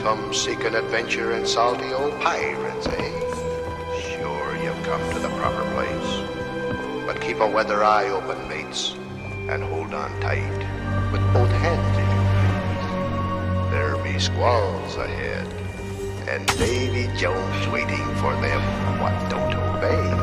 come seeking adventure and salty old pirates, eh? Sure, you've come to the proper place. But keep a weather eye open, mates, and hold on tight, with both hands in your please. There be squalls ahead, and Davy Jones waiting for them what don't obey.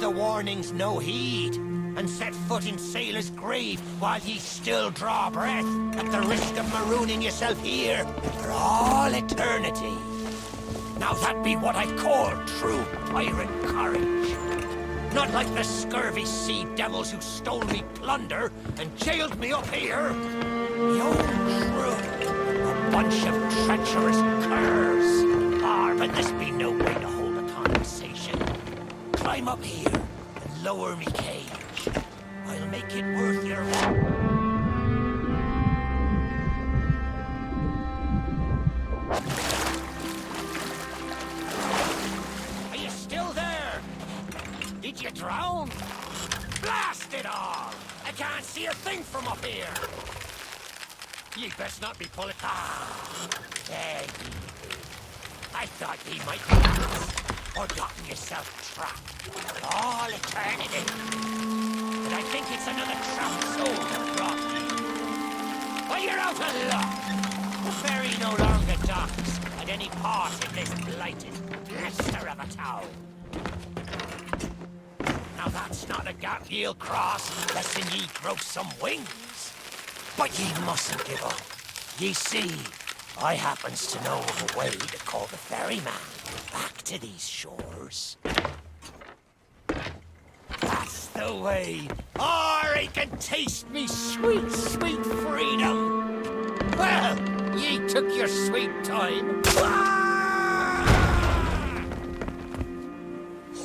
Warnings no heed, and set foot in sailor's grave while ye still draw breath, at the risk of marooning yourself here for all eternity. Now that be what I call true pirate courage. Not like the scurvy sea devils who stole me plunder and jailed me up here. Your crew, a bunch of treacherous curs. But this be no way to hold a conversation. Climb up here. Lower me cage. I'll make it worth your while. Are you still there? Did you drown? Blast it all! I can't see a thing from up here. Ye best not be pulling. Ah, there ye be. I thought he might be lost, or gotten yourself trapped for all eternity. But I think it's another trapped soul that brought you. Well, you're out of luck. The ferry no longer docks at any part in this blighted blister of a town. Now that's not a gap ye'll cross, lest ye grow some wings. But ye mustn't give up. Ye see, I happens to know of a way to call the ferryman back to these shores. That's the way. Or he can taste me sweet, sweet freedom. Well, ye took your sweet time.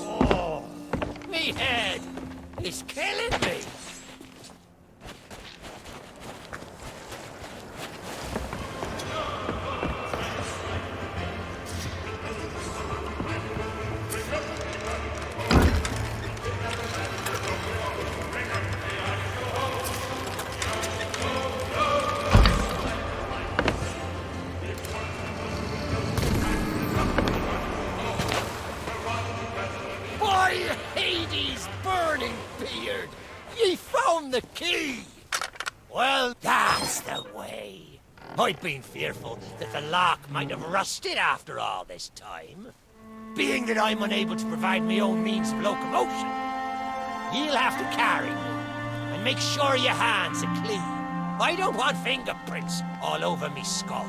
Oh, me head is killing me. Hades' burning beard! Ye found the key! Well, that's the way. I'd been fearful that the lock might have rusted after all this time. Being that I'm unable to provide my own means of locomotion, you'll have to carry me, and make sure your hands are clean. I don't want fingerprints all over me skull.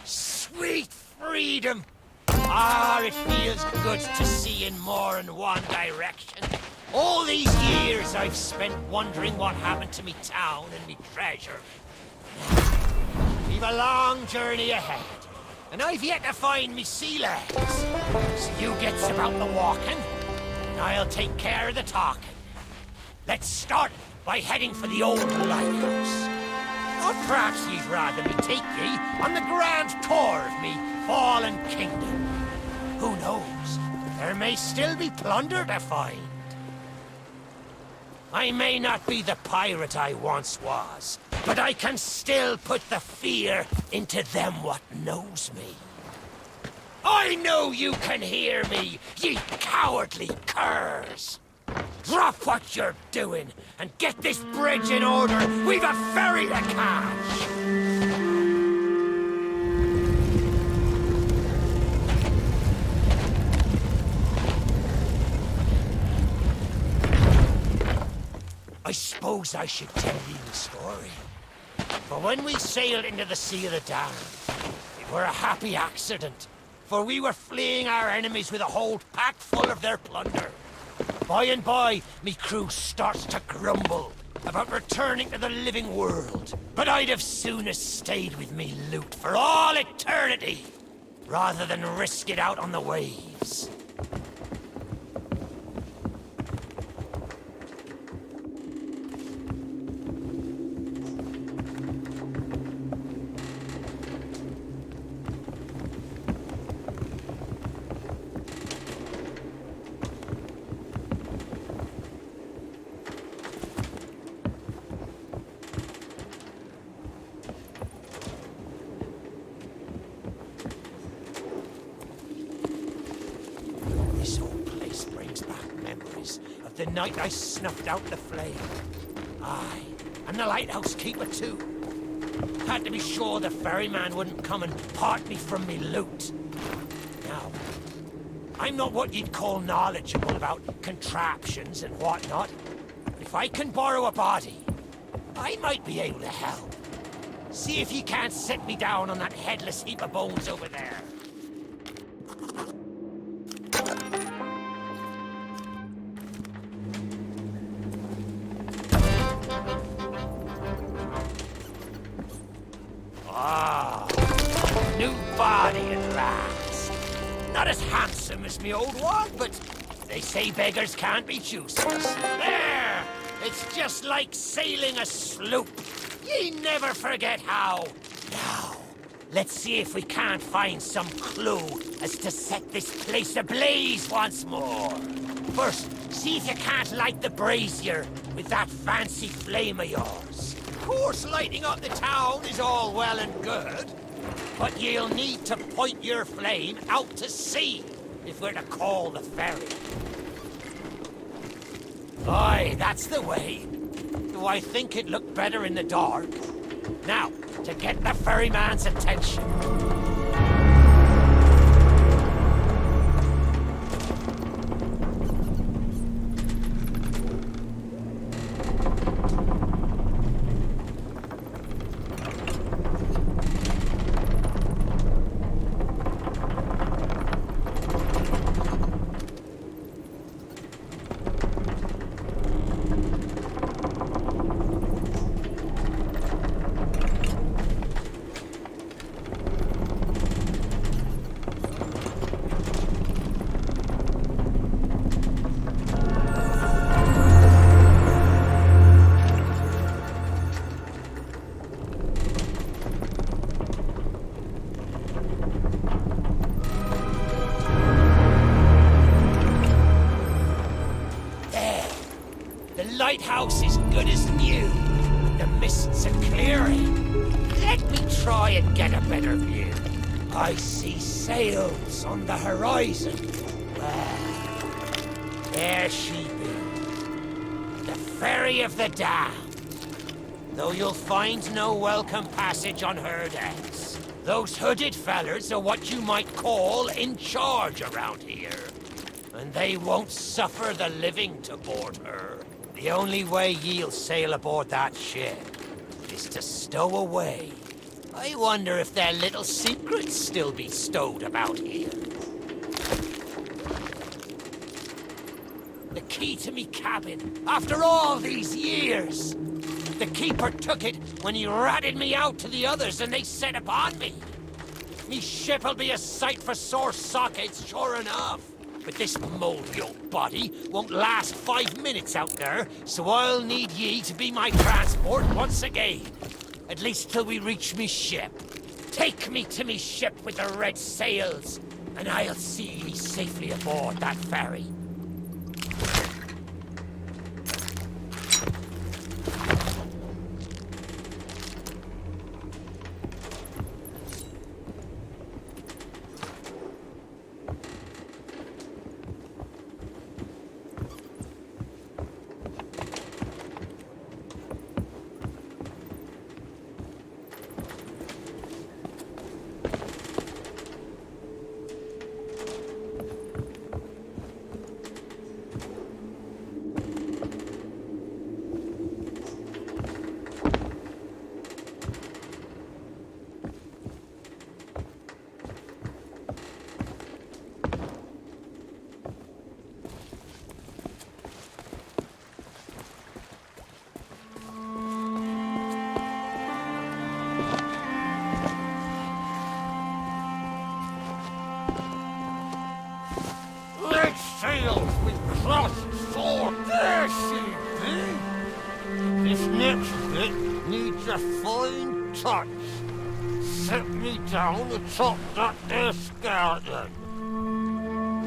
Sweet freedom! Ah, it feels good to see in more than one direction. All these years I've spent wondering what happened to me town and me treasure. We've a long journey ahead, and I've yet to find me sea legs. So you gets about the walking, and I'll take care of the talking. Let's start by heading for the old lighthouse. Or perhaps you'd rather me take ye on the grand tour of me fallen kingdom. Who knows? There may still be plunder to find. I may not be the pirate I once was, but I can still put the fear into them what knows me. I know you can hear me, ye cowardly curs! Drop what you're doing and get this bridge in order. We've a ferry to catch. I suppose I should tell you the story. For when we sailed into the Sea of the Damned, it were a happy accident, for we were fleeing our enemies with a hold packed full of their plunder. By and by, me crew starts to grumble about returning to the living world. But I'd have soonest stayed with me loot for all eternity, rather than risk it out on the waves. This old place brings back memories of the night I snuffed out the flame. Aye, and the lighthouse keeper too. Had to be sure the ferryman wouldn't come and part me from me loot. Now, I'm not what you'd call knowledgeable about contraptions and whatnot, but if I can borrow a body, I might be able to help. See if you can't set me down on that headless heap of bones over there. Ah, new body at last. Not as handsome as me old one, but they say beggars can't be choosers. There! It's just like sailing a sloop. Ye never forget how. Now, Let's see if we can't find some clue as to set this place ablaze once more. First, see if you can't light the brazier with that fancy flame of yours. Of course, lighting up the town is all well and good, but you'll need to point your flame out to sea if we're to call the ferry. Aye, that's the way. Do I think it looked better in the dark? Now, to get the ferryman's attention. Lighthouse is good as new. The mists are clearing. Let me try and get a better view. I see sails on the horizon. Well, there she be. The ferry of the damned. Though you'll find no welcome passage on her decks. Those hooded fellers are what you might call in charge around here. And they won't suffer the living to board her. The only way ye'll sail aboard that ship is to stow away. I wonder if their little secrets still be stowed about here. The key to me cabin, after all these years. The keeper took it when he ratted me out to the others and they set upon me. Me ship'll be a sight for sore sockets, sure enough. But this moldy old body won't last 5 minutes out there, so I'll need ye to be my transport once again. At least till we reach me ship. Take me to me ship with the red sails, and I'll see ye safely aboard that ferry. Sails with crossed sword. There she be. This next bit needs a fine touch. Set me down atop that there skeleton.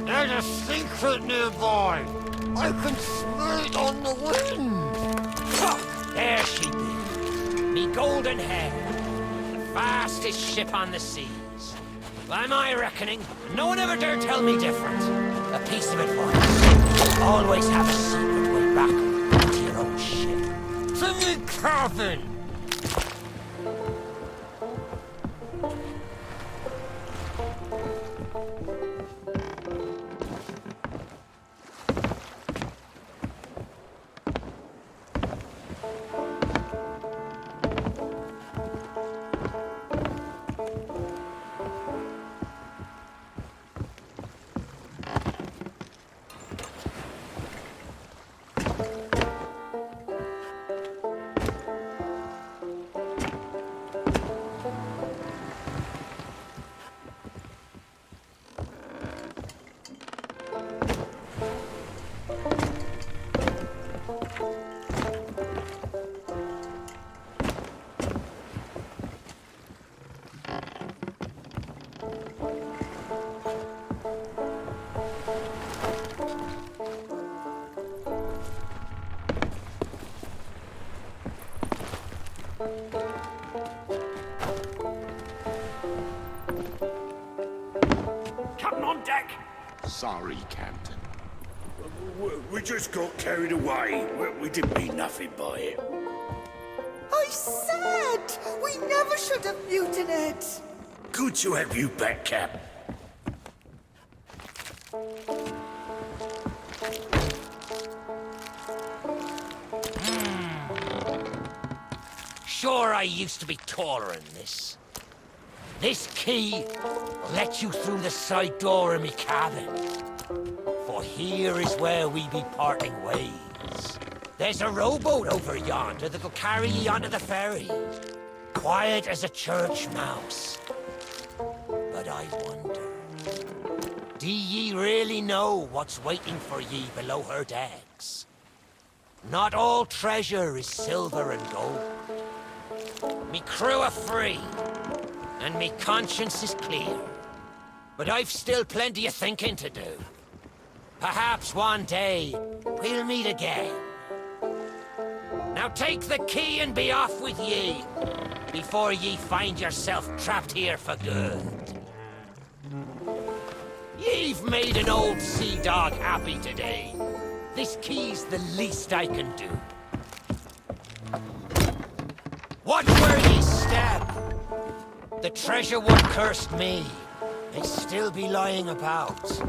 There's a secret nearby. I can smell it on the wind. There she be. Me golden hair. The fastest ship on the seas. By my reckoning, no one ever dare tell me different. A piece of advice. Always have a secret way back to your own ship. To me cabin! Captain on deck! Sorry, Captain. We just got carried away. We didn't mean nothing by it. I said we never should have mutinied. Good to have you back, Cap. Sure, I used to be taller than this. This key will let you through the side door of me cabin. For here is where we be parting ways. There's a rowboat over yonder that'll carry ye onto the ferry. Quiet as a church mouse. But I wonder, do ye really know what's waiting for ye below her decks? Not all treasure is silver and gold. Me crew are free, and me conscience is clear. But I've still plenty of thinking to do. Perhaps one day, we'll meet again. Now take the key and be off with ye, before ye find yourself trapped here for good. Ye've made an old sea dog happy today. This key's the least I can do. Watch where ye step. The treasure what cursed me may still be lying about.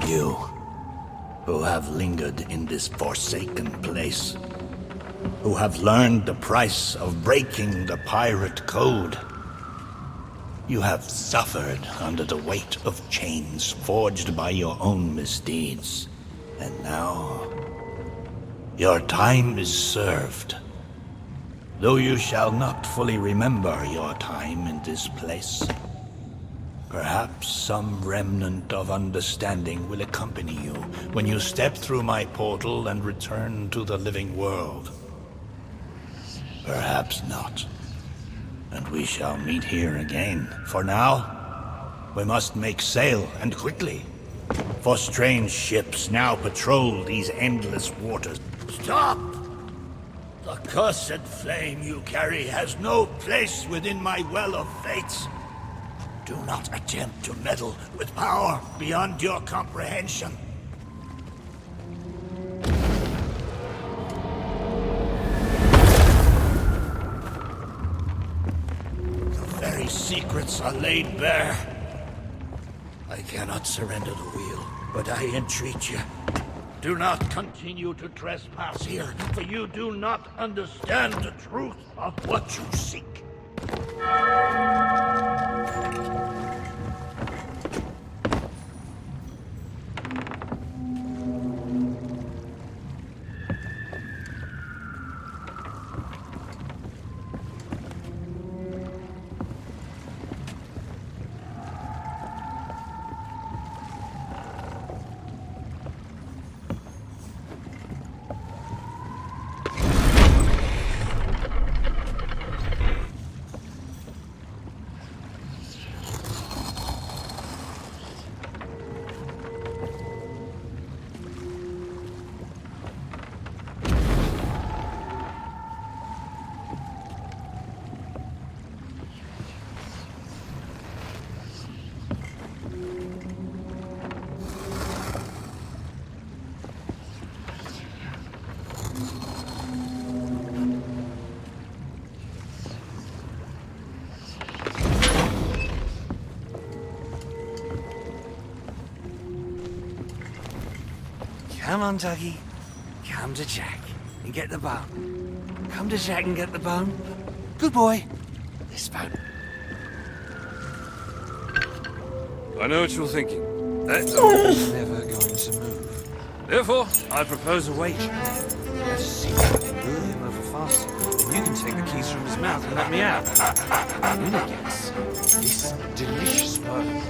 You, who have lingered in this forsaken place, who have learned the price of breaking the pirate code. You have suffered under the weight of chains forged by your own misdeeds. And now, your time is served. Though you shall not fully remember your time in this place, perhaps some remnant of understanding will accompany you when you step through my portal and return to the living world. Perhaps not. And we shall meet here again. For now, we must make sail, and quickly. For strange ships now patrol these endless waters. Stop! The cursed flame you carry has no place within my well of fates. Do not attempt to meddle with power beyond your comprehension. The very secrets are laid bare. I cannot surrender the wheel, but I entreat you. Do not continue to trespass here, for you do not understand the truth of what you seek. Come on, Dougie. Come to Jack and get the bone. Come to Jack and get the bone. Good boy. This bone. I know what you're thinking. That's never going to move. Therefore, I propose a wager. Let's see if I can lure him over faster. And you can take the keys from his mouth and let me out. The winner gets this delicious bone.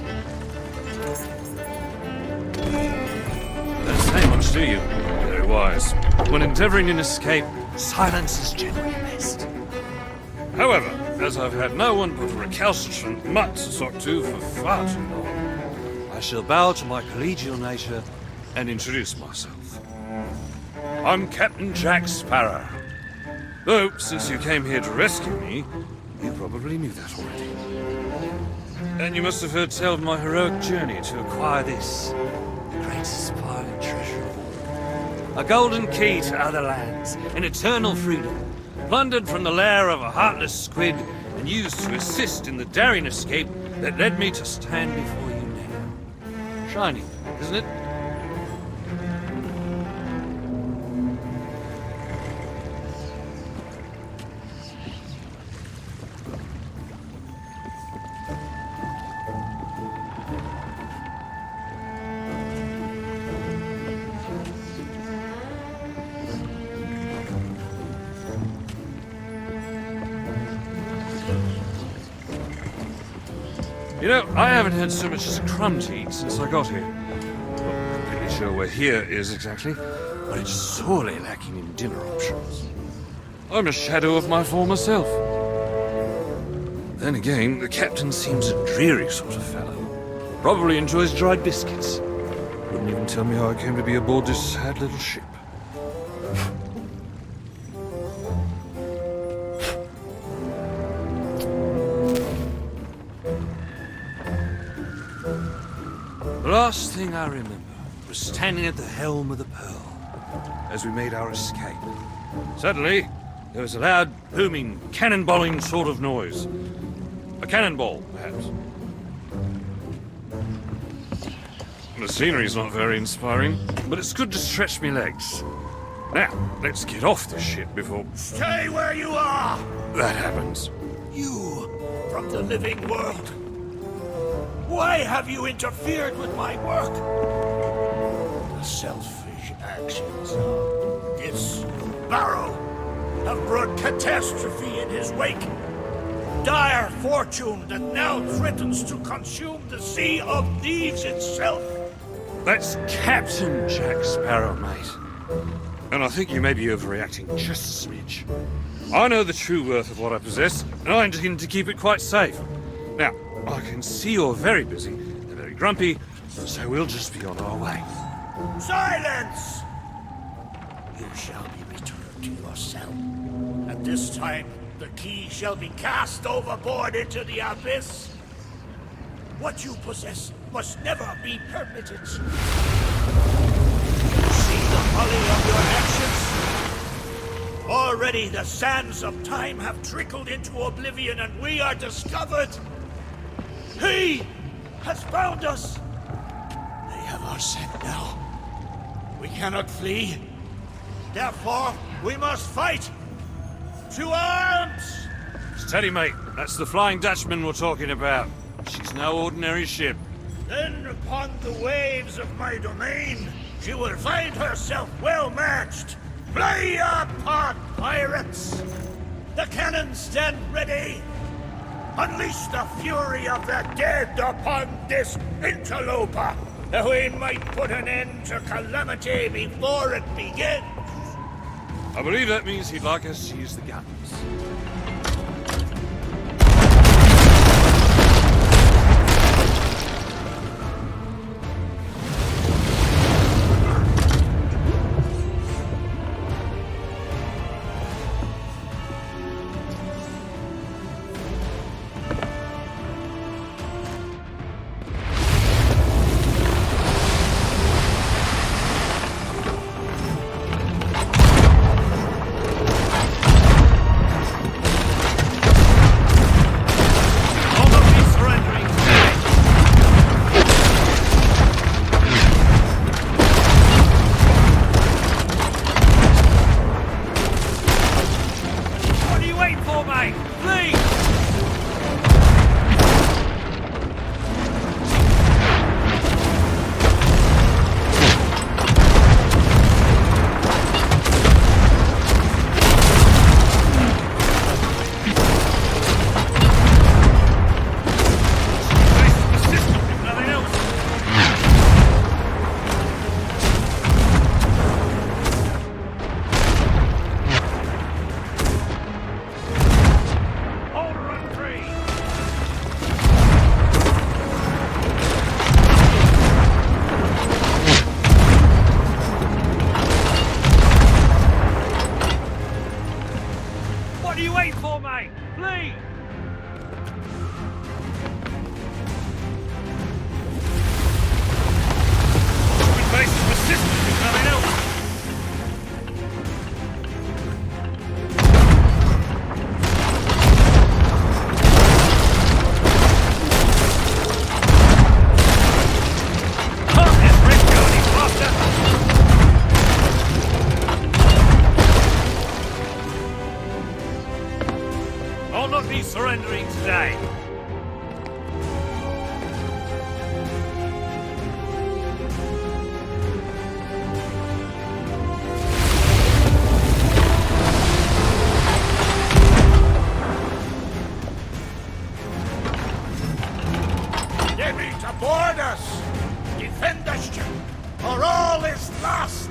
Don't say much, do you? Very wise. When endeavoring an escape, silence is generally best. However, as I've had no one but a recalcitrant mutt to talk to for far too long, I shall bow to my collegial nature and introduce myself. I'm Captain Jack Sparrow. Though, since you came here to rescue me, you probably knew that already. And you must have heard tell of my heroic journey to acquire this, the greatest pirate treasure of all. A golden key to other lands, an eternal freedom, plundered from the lair of a heartless squid and used to assist in the daring escape that led me to stand before you now. Shining, isn't it? You know, I haven't had so much as a crumb to eat since I got here. Not completely sure where here is exactly, but it's sorely lacking in dinner options. I'm a shadow of my former self. Then again, the captain seems a dreary sort of fellow. Probably enjoys dried biscuits. Wouldn't even tell me how I came to be aboard this sad little ship. The last thing I remember was standing at the helm of the Pearl as we made our escape. Suddenly, there was a loud, booming, cannonballing sort of noise. A cannonball, perhaps. The scenery's not very inspiring, but it's good to stretch me legs. Now, let's get off this shit before Stay where you are! that happens. You, from the living world. Why have you interfered with my work? The selfish actions of this Barrow have brought catastrophe in his wake. Dire fortune that now threatens to consume the Sea of Thieves itself. That's Captain Jack Sparrow, mate. And I think you may be overreacting just a smidge. I know the true worth of what I possess, and I intend to keep it quite safe. Now, I can see you're very busy and very grumpy, so we'll just be on our way. Silence! You shall be returned to your cell. And this time, the key shall be cast overboard into the abyss. What you possess must never be permitted. See the folly of your actions? Already the sands of time have trickled into oblivion and we are discovered. He has found us. They have our scent now. We cannot flee. Therefore, we must fight. To arms! Steady, mate. That's the Flying Dutchman we're talking about. She's no ordinary ship. Then upon the waves of my domain, she will find herself well matched. Play your part, pirates! The cannons stand ready. Unleash the fury of the dead upon this interloper, that we might put an end to calamity before it begins. I believe that means he'd like us to use the guns. Surrendering today. They mean to board us! Defend us, Jim, or all is lost!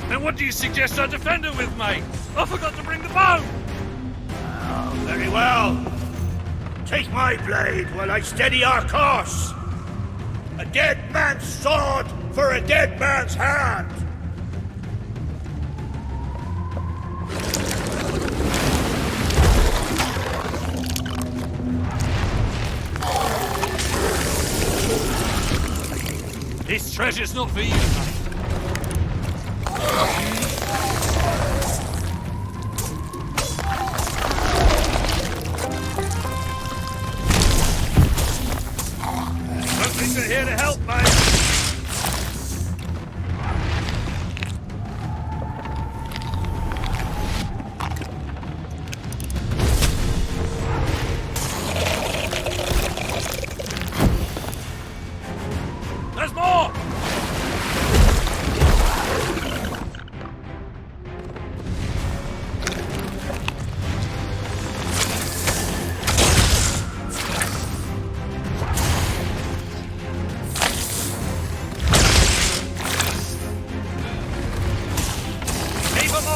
Then what do you suggest I defend her with, mate? I forgot to bring the bow! Oh, very well. Take my blade while I steady our course. A dead man's sword for a dead man's hand. This treasure's not for you, mate. Don't think they're here to help, mate.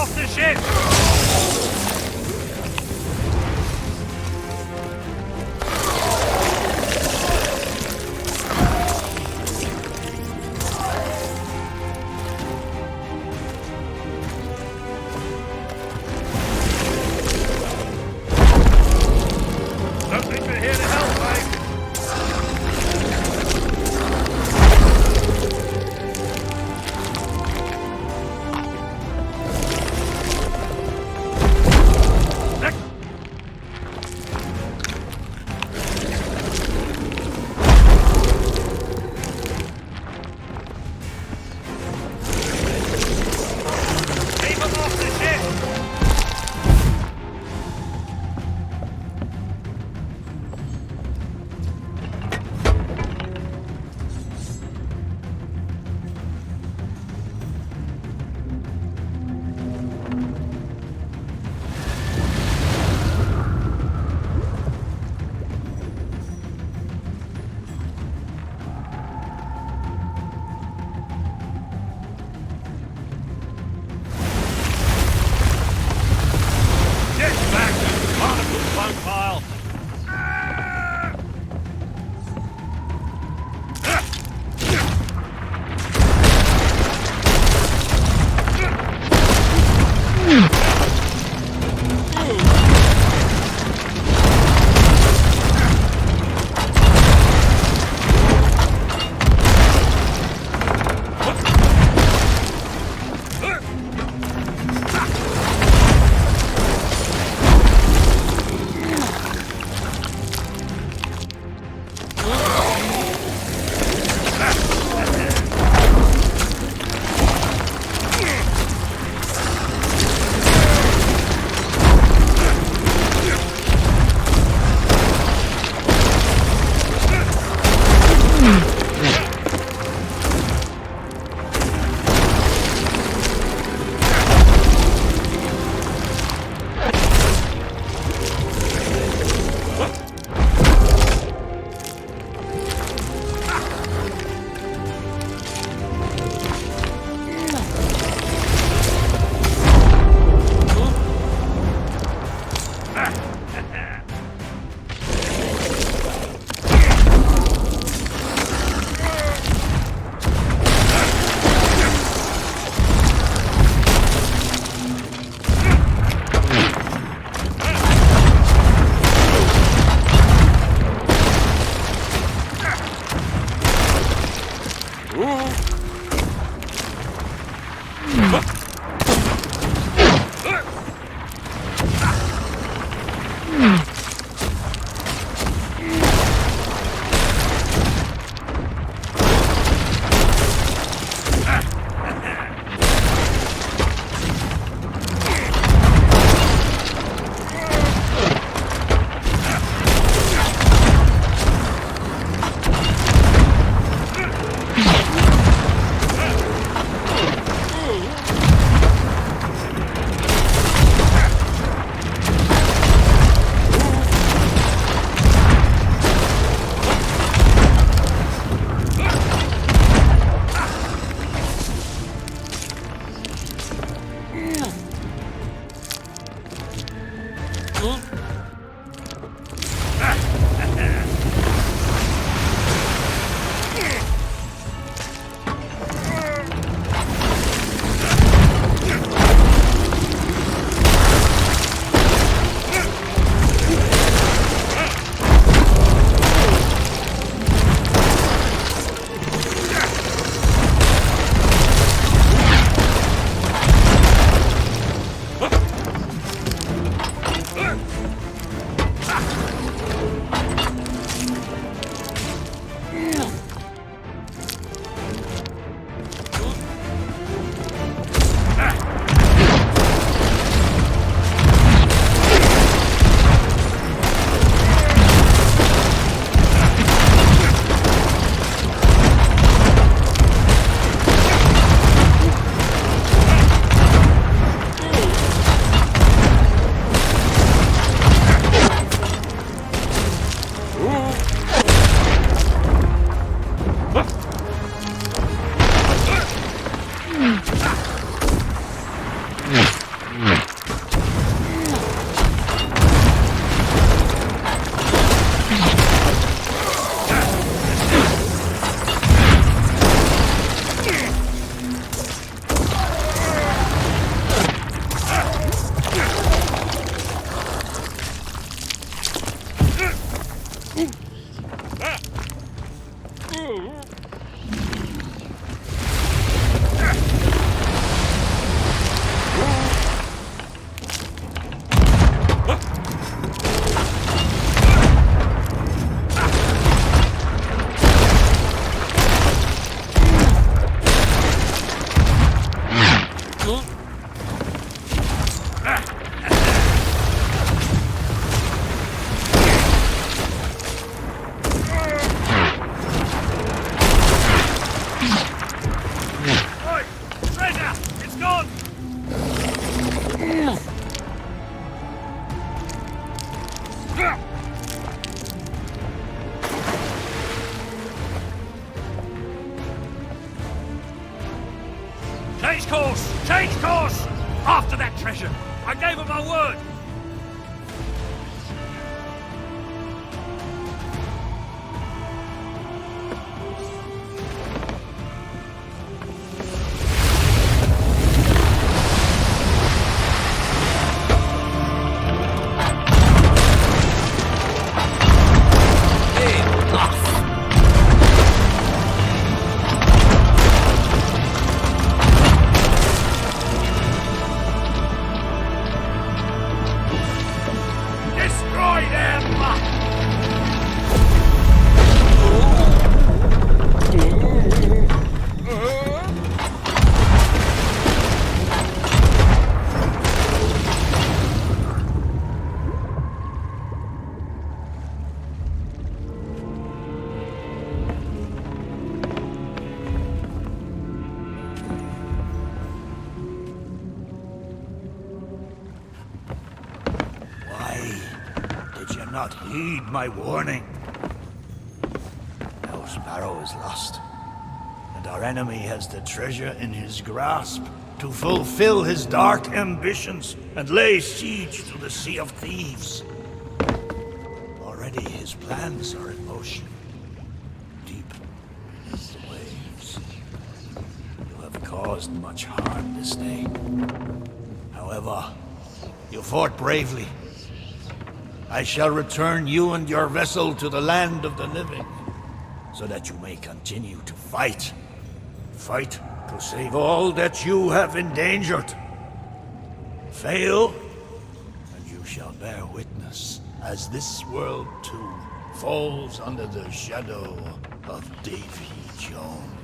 off the ship! Don't think we're here to help, mate. Keep them off the ship! Get back, you barnacle bunk pile! Change course! Change course! After that treasure! I gave him my word! Not heed my warning. Now Sparrow is lost, and our enemy has the treasure in his grasp to fulfill his dark ambitions and lay siege to the Sea of Thieves. Already his plans are in motion, deep beneath the waves. You have caused much harm this day. However, you fought bravely. I shall return you and your vessel to the land of the living, so that you may continue to fight. Fight to save all that you have endangered. Fail, and you shall bear witness as this world too falls under the shadow of Davy Jones.